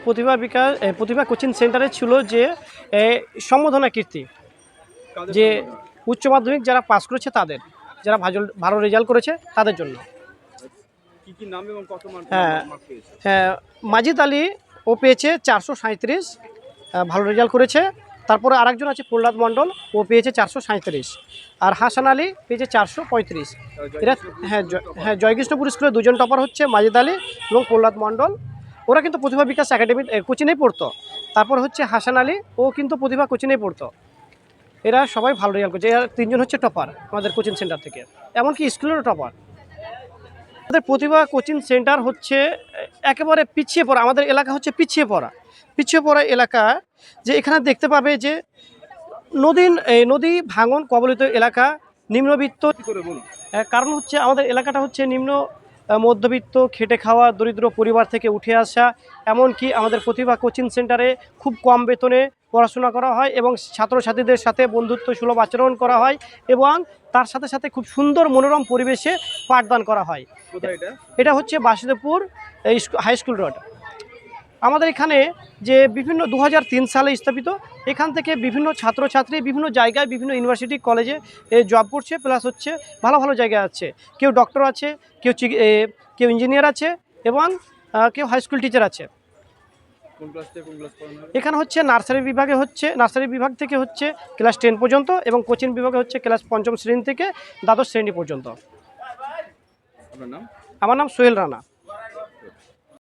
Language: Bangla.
প্রতিভা কোচিং সেন্টারে ছিল যে সম্বোধনা কীর্তি, যে উচ্চ মাধ্যমিক যারা পাস করেছে তাদের, যারা ভালো রেজাল্ট করেছে তাদের জন্য। হ্যাঁ হ্যাঁ, মাজিদ আলী ও পেয়েছে 437, ভালো রেজাল্ট করেছে। তারপরে আরেকজন আছে প্রহ্লাদ মণ্ডল, ও পেয়েছে 437, আর হাসান আলী পেয়েছে 435। এরা জয়কৃষ্ণপুর স্কুলের দুজন টপার হচ্ছে মাজিদ আলী এবং প্রহ্লাদ মণ্ডল। ওরা কিন্তু প্রতিভা বিকাশ একাডেমি কোচিংয়েই পড়তো। তারপর হচ্ছে হাসান আলী, ও কিন্তু প্রতিভা কোচিংয়েই পড়তো। এরা সবাই ভালো রেজাল্ট করছে। এরা তিনজন হচ্ছে টপার আমাদের কোচিং সেন্টার থেকে, এমনকি স্কুলেরও টপার। আমাদের প্রতিভা কোচিং সেন্টার হচ্ছে একেবারে পিছিয়ে পড়া, আমাদের এলাকা হচ্ছে পিছিয়ে পড়া এলাকা। যে এখানে দেখতে পাবে যে নদী ভাঙন কবলিত এলাকা, নিম্নবিত্ত। কারণ হচ্ছে আমাদের এলাকাটা হচ্ছে নিম্ন মধ্যবিত্ত, খেটে খাওয়া দরিদ্র পরিবার থেকে উঠে আসা। এমনকি আমাদের প্রতিভা কোচিং সেন্টারে খুব কম বেতনে পড়াশোনা করা হয় এবং ছাত্রছাত্রীদের সাথে বন্ধুত্ব সুলভ আচরণ করা হয়, এবং তার সাথে সাথে খুব সুন্দর মনোরম পরিবেশে পাঠদান করা হয়। এটা হচ্ছে বাসুদেবপুর হাই স্কুল রোড। আমাদের এখানে যে বিভিন্ন 2003 সালে স্থাপিত, এখান থেকে বিভিন্ন ছাত্রছাত্রী বিভিন্ন জায়গায় বিভিন্ন ইউনিভার্সিটি কলেজে জব করছে, প্লাস হচ্ছে ভালো ভালো জায়গায় আছে। কেউ ডক্টর আছে, কেউ ইঞ্জিনিয়ার আছে, এবং কেউ হাই স্কুল টিচার আছে। এখানে হচ্ছে নার্সারি বিভাগ থেকে হচ্ছে ক্লাস 10 পর্যন্ত, এবং কোচিং বিভাগে হচ্ছে ক্লাস 5ম শ্রেণী থেকে দ্বাদশ শ্রেণী পর্যন্ত। আমার নাম সোহেল রানা।